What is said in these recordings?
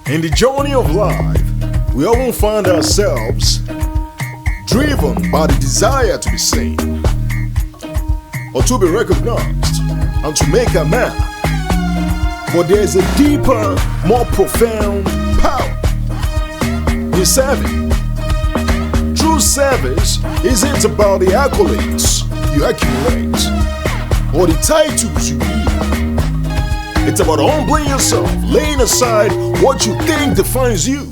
In the journey of life, we often find ourselves driven by the desire to be seen or to be recognized and to make a mark. But there is a deeper, more profound power in serving. True service isn't about the accolades you accumulate or the titles you wield. It's about humbling yourself, laying aside what you think defines you,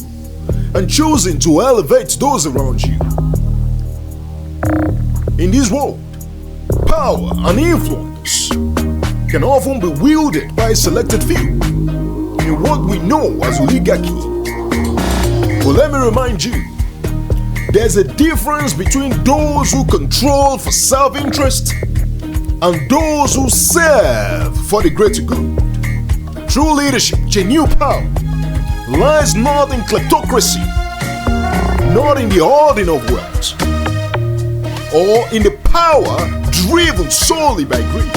and choosing to elevate those around you. In this world, power and influence can often be wielded by a selected few in what we know as oligarchy. But let me remind you, there's a difference between those who control for self-interest and those who serve for the greater good. True leadership, genuine power, lies not in kleptocracy, not in the hoarding of wealth, or in the power driven solely by greed.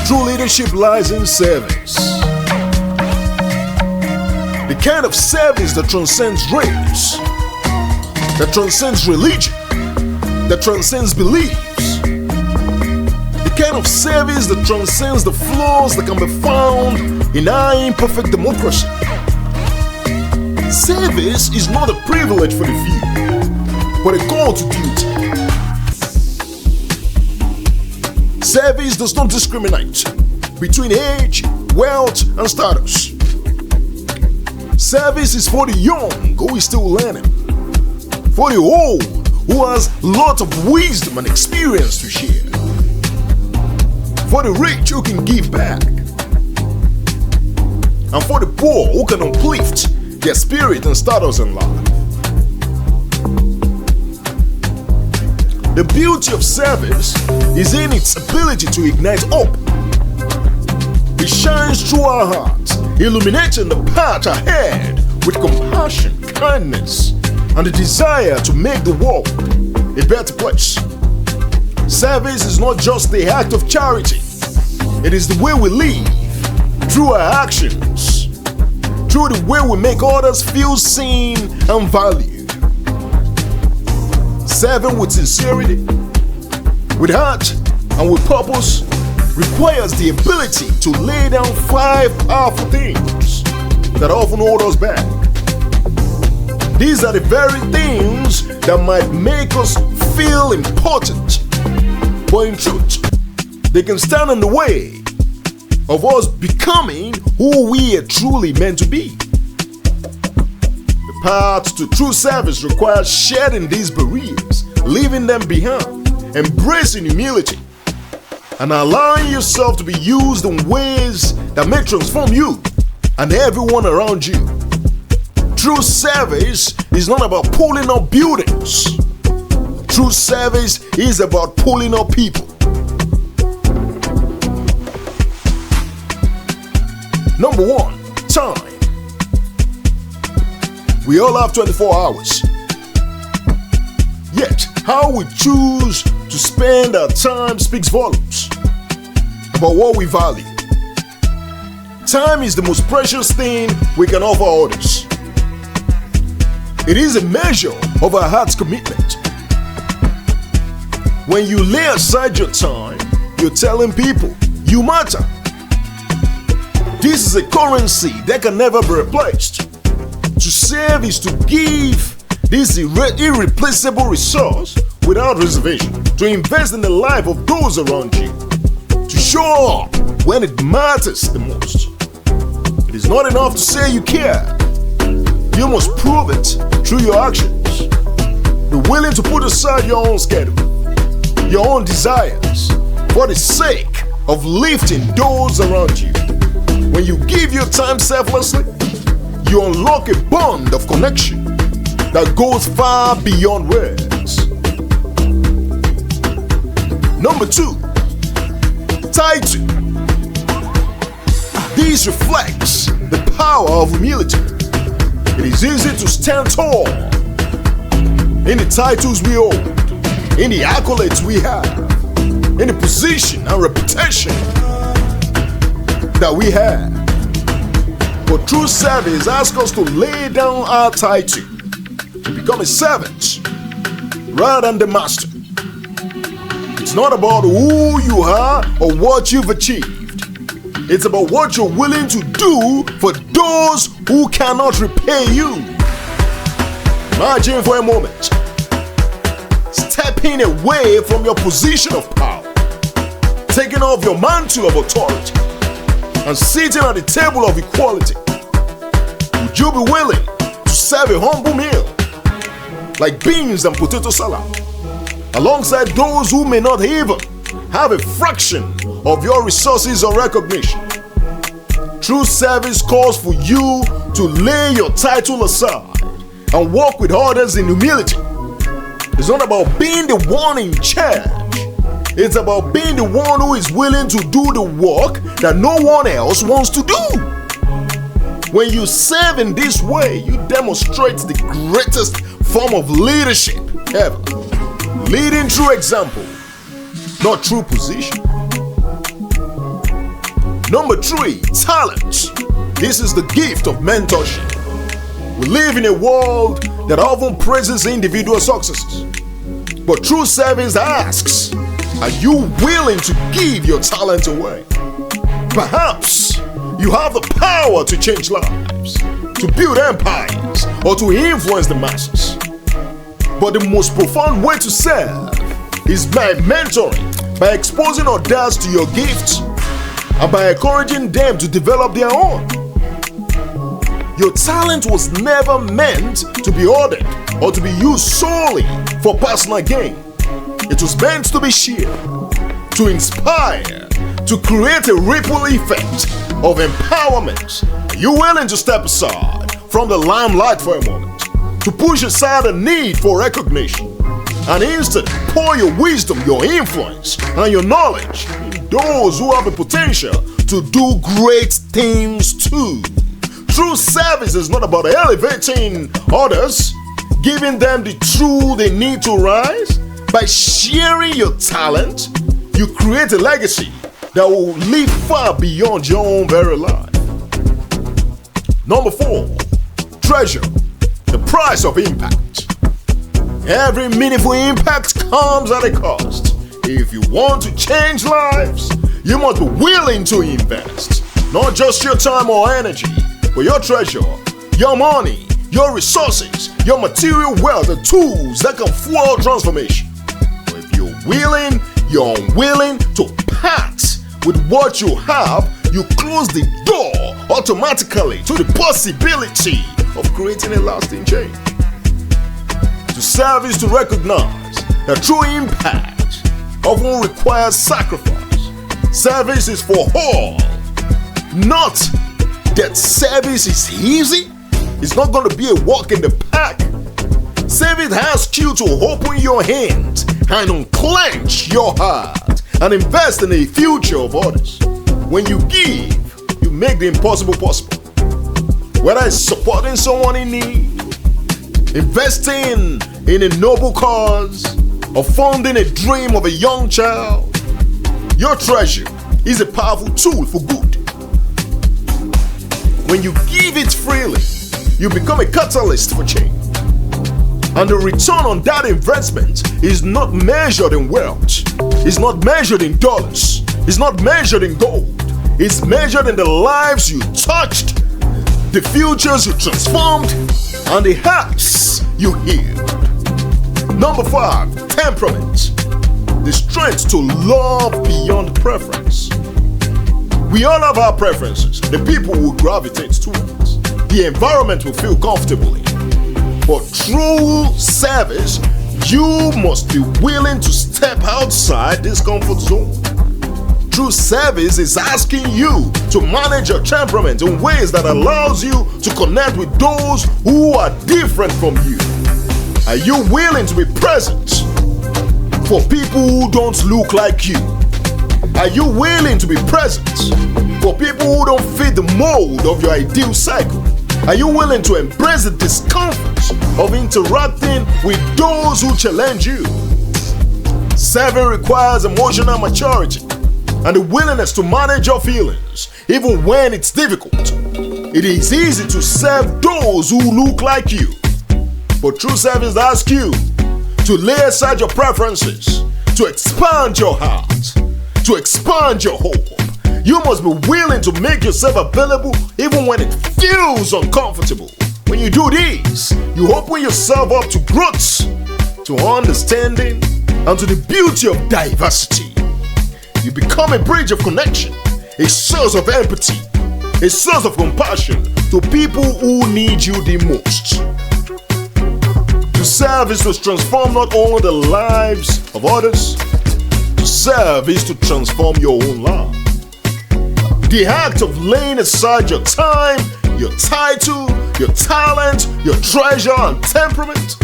True leadership lies in service. The kind of service that transcends race, that transcends religion, that transcends beliefs. The kind of service that transcends the flaws that can be found in our imperfect democracy. Service is not a privilege for the few, but a call to duty. Service does not discriminate between age, wealth, and status. Service is for the young who is still learning, for the old who has lots of wisdom and experience to share, for the rich who can give back, and for the poor who can uplift their spirit and status in life. The beauty of service is in its ability to ignite hope. It shines through our hearts, illuminating the path ahead with compassion, kindness, and the desire to make the world a better place. Service is not just the act of charity. It is the way we live, through our actions, through the way we make others feel seen and valued. Serving with sincerity, with heart, and with purpose requires the ability to lay down 5 powerful things that often hold us back. These are the very things that might make us feel important, but in truth, they can stand in the way of us becoming who we are truly meant to be. The path to true service requires shedding these barriers, leaving them behind, embracing humility, and allowing yourself to be used in ways that may transform you and everyone around you. True service is not about pulling up buildings. True service is about pulling up people. Number 1, time. We all have 24 hours. Yet, how we choose to spend our time speaks volumes about what we value. Time is the most precious thing we can offer others. It is a measure of our heart's commitment. When you lay aside your time, you're telling people you matter. This is a currency that can never be replaced. To serve is to give this irreplaceable resource without reservation, to invest in the life of those around you, to show up when it matters the most. It is not enough to say you care. You must prove it through your actions. Be willing to put aside your own schedule, your own desires, for the sake of lifting those around you. When you give your time selflessly, you unlock a bond of connection that goes far beyond words. Number 2, title. This reflects the power of humility. It is easy to stand tall in the titles we hold, in the accolades we have, in the position and reputation that we have. But true service asks us to lay down our title, to become a servant rather than the master. It's not about who you are or what you've achieved. It's about what you're willing to do for those who cannot repay you. Imagine for a moment stepping away from your position of power, taking off your mantle of authority, and sitting at the table of equality. Would you be willing to serve a humble meal like beans and potato salad alongside those who may not even have a fraction of your resources or recognition? True service calls for you to lay your title aside and walk with others in humility. It's not about being the one in charge. It's about being the one who is willing to do the work that no one else wants to do. When you serve in this way, you demonstrate the greatest form of leadership ever. Leading through example, not through position. Number 3, talent. This is the gift of mentorship. We live in a world that often praises individual successes. But true service asks, are you willing to give your talent away? Perhaps you have the power to change lives, to build empires, or to influence the masses. But the most profound way to serve is by mentoring, by exposing others to your gifts, and by encouraging them to develop their own. Your talent was never meant to be hoarded or to be used solely for personal gain. It was meant to be shared, to inspire, to create a ripple effect of empowerment. Are you willing to step aside from the limelight for a moment, to push aside the need for recognition, and instead pour your wisdom, your influence, and your knowledge in those who have the potential to do great things too? True service is not about elevating others, giving them the truth they need to rise. By sharing your talent, you create a legacy that will live far beyond your own very life. Number 4, treasure, the price of impact. Every meaningful impact comes at a cost. If you want to change lives, you must be willing to invest, not just your time or energy, but your treasure, your money, your resources, your material wealth, the tools that can fuel transformation. But if you're unwilling to part with what you have, you close the door automatically to the possibility of creating a lasting change. To serve is to recognize that true impact often requires sacrifice. Service is for all, not that service is easy. It's not going to be a walk in the park. Service asks you to open your hands and unclench your heart and invest in the future of others. When you give, you make the impossible possible. Whether it's supporting someone in need, investing in a noble cause, or funding a dream of a young child, your treasure is a powerful tool for good. When you give it freely, you become a catalyst for change. And the return on that investment is not measured in wealth. It's not measured in dollars. It's not measured in gold. It's measured in the lives you touched, the futures you transformed, and the hearts you healed. Number 5, temperament. The strength to love beyond preference. We all have our preferences. The people will gravitate towards. The environment will feel comfortable in. But true service, you must be willing to step outside this comfort zone. True service is asking you to manage your temperament in ways that allows you to connect with those who are different from you. Are you willing to be present for people who don't look like you? Are you willing to be present for people who don't fit the mold of your ideal cycle? Are you willing to embrace the discomfort of interacting with those who challenge you? Serving requires emotional maturity and the willingness to manage your feelings, even when it's difficult. It is easy to serve those who look like you, but true service asks you to lay aside your preferences, to expand your heart, to expand your hope. You must be willing to make yourself available even when it feels uncomfortable. When you do this, you open yourself up to growth, to understanding, and to the beauty of diversity. You become a bridge of connection, a source of empathy, a source of compassion to people who need you the most. To serve is to transform not only the lives of others, to serve is to transform your own life. The act of laying aside your time, your title, your talent, your treasure and temperament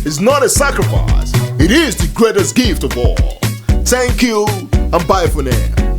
is not a sacrifice. It is the greatest gift of all. Thank you and bye for now.